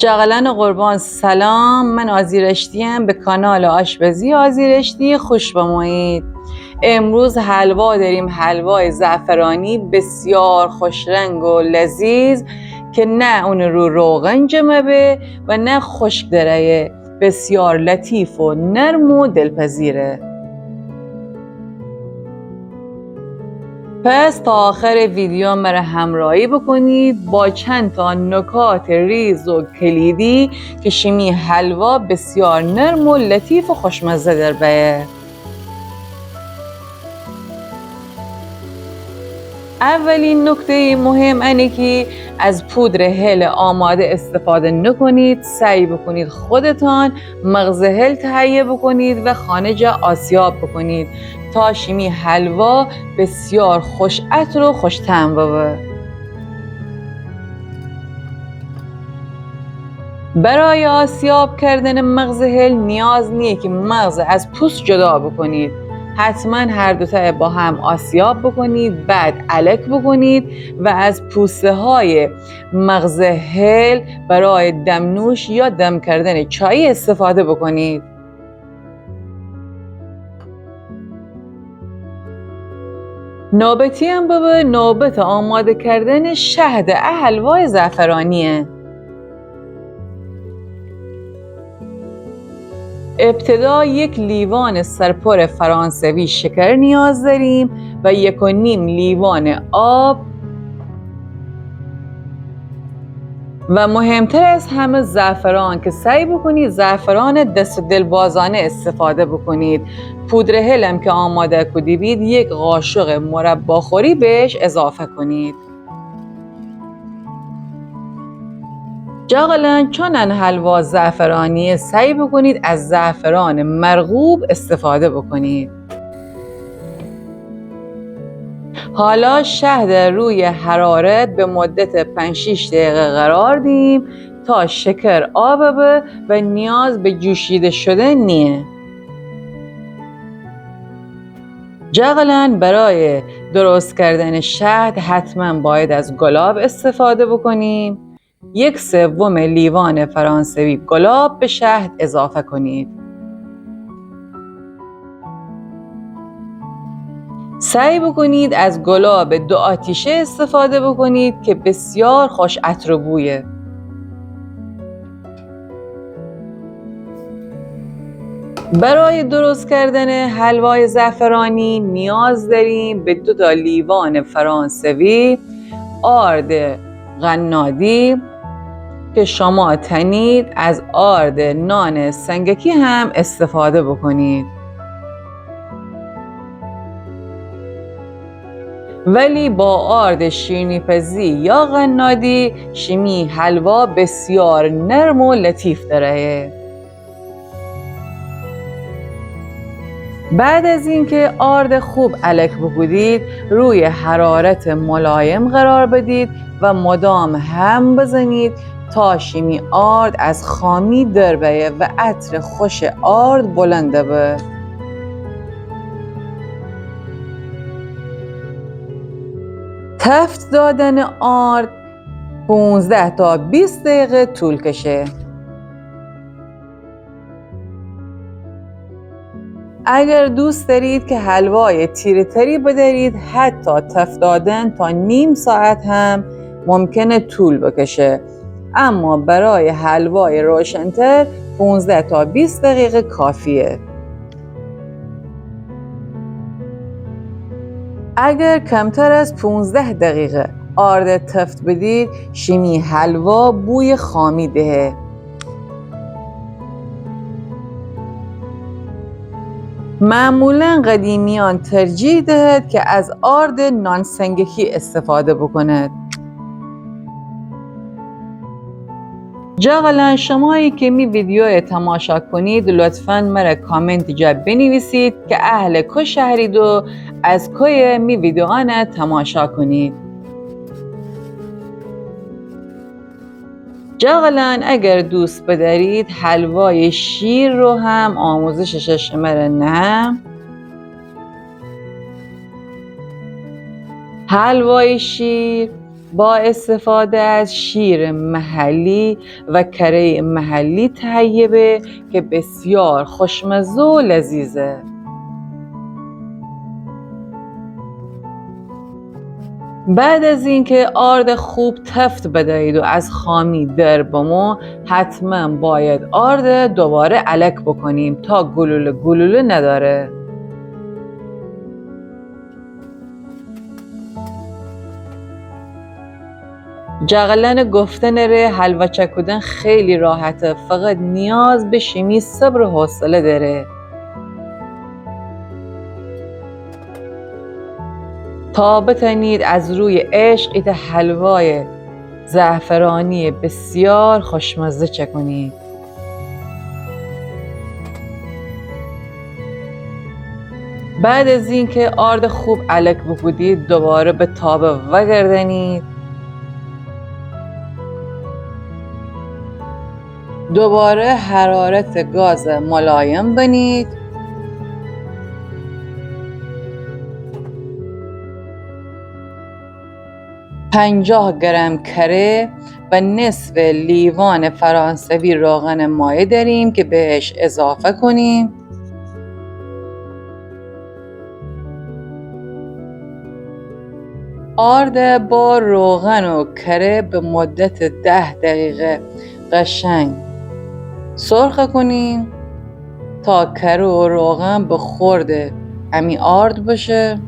جاقلان قربان سلام، من آذیرشتیم. به کانال آشپزی آذیرشتی خوش بمایید. امروز حلوا داریم، حلوای زعفرانی بسیار خوش رنگ و لذیذ که نه اون رو روغن جمعه و نه خشک داره، بسیار لطیف و نرم و دلپذیره. پس تا آخر ویدیو مرا همراهی بکنید با چند تا نکات ریز و کلیدی که شیمی حلوا بسیار نرم و لطیف و خوشمزه در بیه. اولین نکته مهم اینه که از پودر هل آماده استفاده نکنید. سعی بکنید خودتان مغز هل تهیه بکنید و خانجا آسیاب بکنید تا شیمی حلوا بسیار خوش عطر و خوش طعم بشه. برای آسیاب کردن مغز هل نیاز نیست که مغز از پوست جدا بکنید. حتما هر دوتا با هم آسیاب بکنید، بعد الک بکنید و از پوسته های مغز هل برای دمنوش یا دم کردن چای استفاده بکنید. نوبتی هم به نوبت آماده کردن شهد حلوای زعفرانیه. ابتدا یک لیوان سرپر فرانسوی شکر نیاز داریم و 1.5 لیوان آب و مهمتر از همه زعفران که سعی بکنید زعفران دست و دلبازانه استفاده بکنید. پودر هلم که آماده کردید 1 قاشق مرباخوری بهش اضافه کنید. جاقلان چون حلوا زعفرانی سعی بکنید از زعفران مرغوب استفاده بکنید. حالا شهد روی حرارت به مدت 5-6 دقیقه قرار دیم تا شکر آب و نیاز به جوشیده شده نیه. جاقلان برای درست کردن شهد حتما باید از گلاب استفاده بکنیم. 1/3 لیوان فرانسوی گلاب به شهد اضافه کنید. سعی بکنید از گلاب 2 آتیشه استفاده بکنید که بسیار خوش عطر و بویه. برای درست کردن حلوای زعفرانی نیاز داریم به 2 لیوان فرانسوی آرد قنادی که شما تنید از آرد نان سنگکی هم استفاده بکنید. ولی با آرد شیرینی‌پزی یا قنادی شیمی حلوا بسیار نرم و لطیف داره. بعد از اینکه آرد خوب الک بگودید روی حرارت ملایم قرار بدید و مدام هم بزنید تا شیمی آرد از خامی در بیه و عطر خوش آرد بلنده به. تفت دادن آرد 15 تا 20 دقیقه طول کشه. اگر دوست دارید که حلوای تیره تری بدارید حتی تفت دادن تا نیم ساعت هم ممکنه طول بکشه، اما برای حلوای روشن‌تر 15 تا 20 دقیقه کافیه. اگر کمتر از 15 دقیقه آرد تفت بدید شیمی حلوا بوی خامی دهه. معمولاً قدیمیان ترجیح دهد که از آرد نان سنگکی استفاده بکند. جاقلان شمایی که می ویدیو تماشا کنید لطفاً مرا کامنت جا بنویسید که اهل که شهرید و از که می ویدیو آن تماشا کنید. جاقلان اگر دوست بدارید حلوای شیر رو هم آموزشش شماره 9. حلوای شیر با استفاده از شیر محلی و کره محلی تهیه که بسیار خوشمزه و لذیذه. بعد از اینکه آرد خوب تفت بدهید و از خامی در بمو، حتما باید آرد دوباره الک بکنیم تا گلوله نداره. جغلن گفتن ره حلوا چکودن خیلی راحته، فقط نیاز به شیمی صبر و حوصله داره. تا بتونید از روی عشق ایت حلوای زعفرانی بسیار خوشمزه چکنید. بعد از اینکه آرد خوب الک بکودید، دوباره به تابه وگردنید. دوباره حرارت گاز ملایم بنید. پنجاه گرم کره و نصف لیوان فرانسوی روغن مایع داریم که بهش اضافه کنیم. آرد با روغن و کره به مدت 10 دقیقه قشنگ سرخ کنیم تا کره و روغن به خورد امی آرد باشه.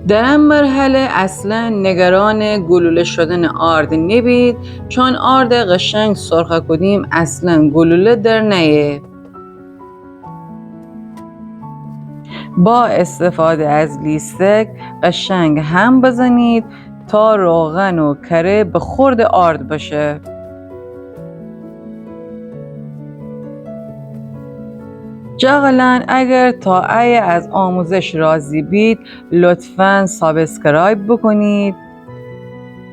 در این مرحله اصلا نگران گلوله شدن آرد نبید، چون آرد قشنگ سرخ کنیم اصلا گلوله در نیه. با استفاده از لیستک قشنگ هم بزنید تا روغن و کره به خورد آرد باشه. جاغلن اگر تا از آموزش راضی بید، لطفاً سابسکرایب بکنید،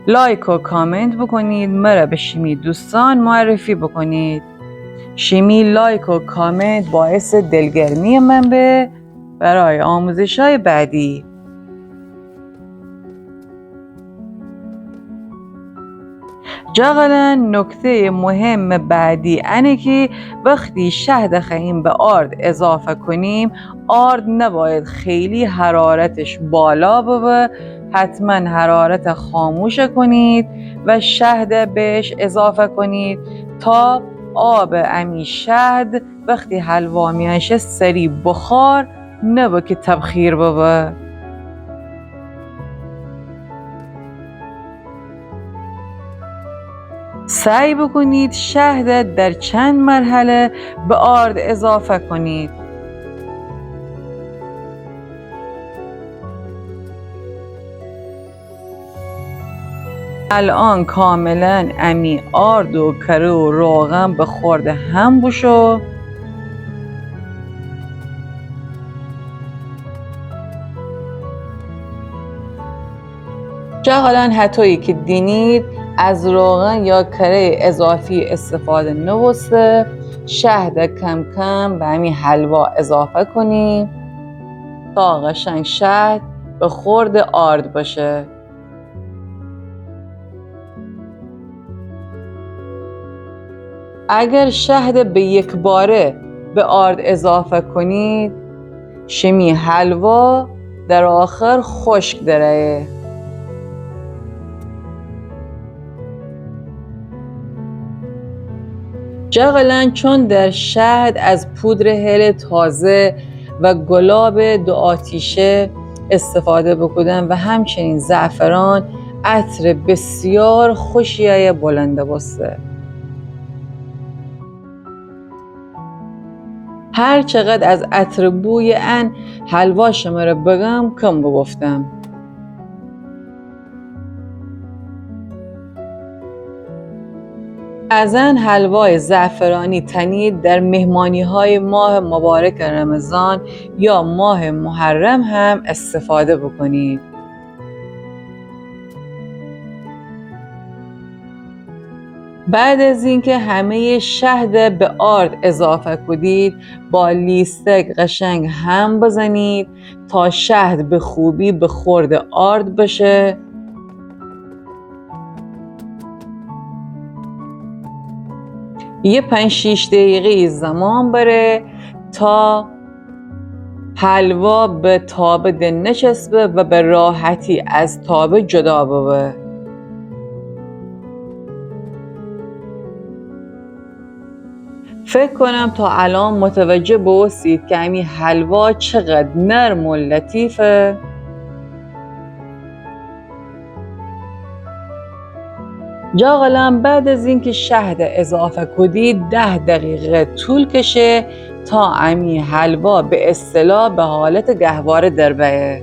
لایک و کامنت بکنید، مرا به شیمی دوستان معرفی بکنید. شیمی لایک و کامنت باعث دلگرمی من برای آموزش‌های بعدی. جاغلن نکته مهم بعدی اینه که وقتی شهد خیم به آرد اضافه کنیم، آرد نباید خیلی حرارتش بالا ببه، حتما حرارت خاموش کنید و شهد بهش اضافه کنید تا آب امی شهد وقتی حلوا میشه سری بخار نبا که تبخیر ببه. سعی بکنید شهد در چند مرحله به آرد اضافه کنید. الان کاملا امی آرد و کره و روغن به خورد هم بشو. جاغلن حتایی که دینید از روغن یا کره اضافی استفاده نوسته، شهد کم کم به همین حلوا اضافه کنیم تا قشنگ شهد به خورد آرد باشه. اگر شهد به یک باره به آرد اضافه کنید، شیمی حلوا در آخر خشک داره. جاغلن چون در شهد از پودر هل تازه و گلاب دو آتیشه استفاده بکنن و همچنین زعفران، عطر بسیار خوشیه بلنده بسته. هر چقدر از عطر بوی ان حلوا شما رو بگم کم بگفتم. از این حلوای زعفرانی تنید در مهمانی‌های ماه مبارک رمضان یا ماه محرم هم استفاده بکنید. بعد از اینکه همه شهد به آرد اضافه کنید با لیستک قشنگ هم بزنید تا شهد به خوبی به خورد آرد بشه. یه 5-6 دقیقه زمان بره تا حلوا به تابه نچسبه و به راحتی از تابه جدا بشه. فکر کنم تا الان متوجه باشید که همین حلوا چقدر نرم و لطیفه. جاقلا بعد از اینکه شهد اضافه کنید 10 دقیقه طول کشه تا امی حلوا به اصطلاح به حالت گهواره در بیه.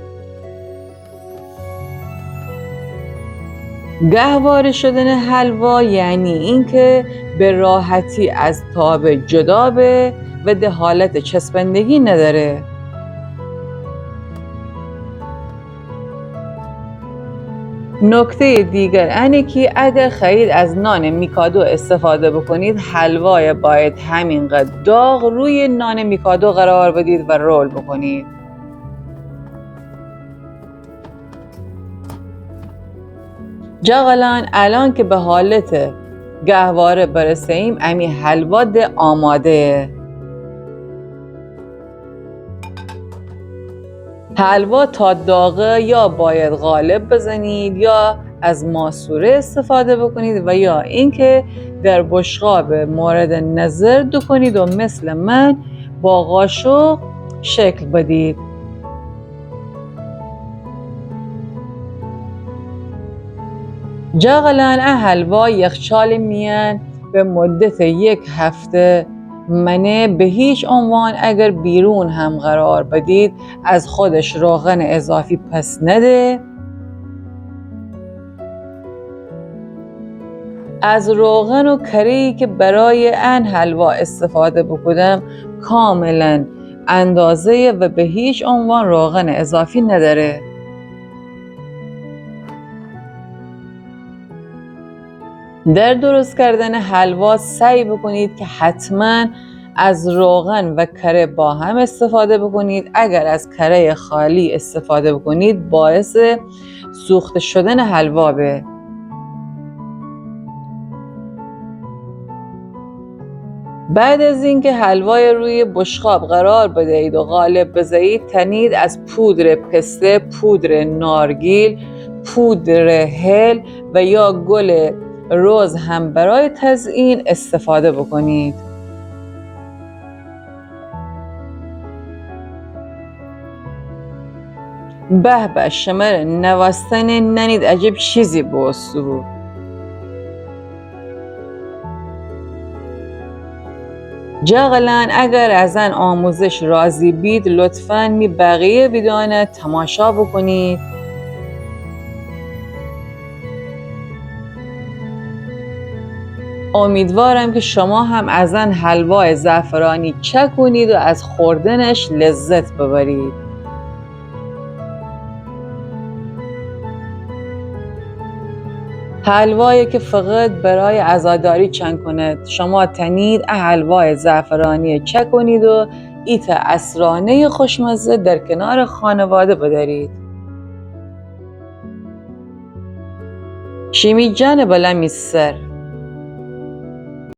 گهواره شدن حلوا یعنی اینکه به راحتی از تابه جدا به و ده حالت چسبندگی نداره. نکته دیگر اینه که اگر خرید از نان میکادو استفاده بکنید حلوای باید همینقدر داغ روی نان میکادو قرار بدید و رول بکنید. جاقلا الان که به حالت گهواره برسیم امی حلوا ده آماده. حلوا تا داغه یا باید قالب بزنید یا از ماسوره استفاده بکنید و یا اینکه در بشقاب مورد نظر دو کنید و مثل من با قاشق شکل بدید. جاقلا حلوا یخچال میان به مدت 1 هفته منه به هیچ عنوان اگر بیرون هم قرار بدید از خودش روغن اضافی پس نده. از روغن و کره‌ای که برای ان حلوا استفاده بکنم کاملا اندازه و به هیچ عنوان روغن اضافی نداره. در درست کردن حلوا سعی بکنید که حتما از روغن و کره با هم استفاده بکنید. اگر از کره خالی استفاده بکنید باعث سوخته شدن حلوا به. بعد از اینکه حلوای روی بشقاب قرار بدهید و قالب بزنید تنید از پودر پسته، پودر نارگیل، پودر هل و یا گل رز هم برای تزیین استفاده بکنید. به به شمر نوستن ننید عجب چیزی بوستو. جاقلا اگر از این آموزش راضی بید لطفاً می بقیه ویدیونا تماشا بکنید. امیدوارم که شما هم از این حلوای زعفرانی چک کنید و از خوردنش لذت ببرید. حلوایی که فقط برای عزاداری چند کند شما تنید حلوای زعفرانی چک کنید و ایت عصرانه خوشمزه در کنار خانواده بدارید. شیمی جان بلمی سر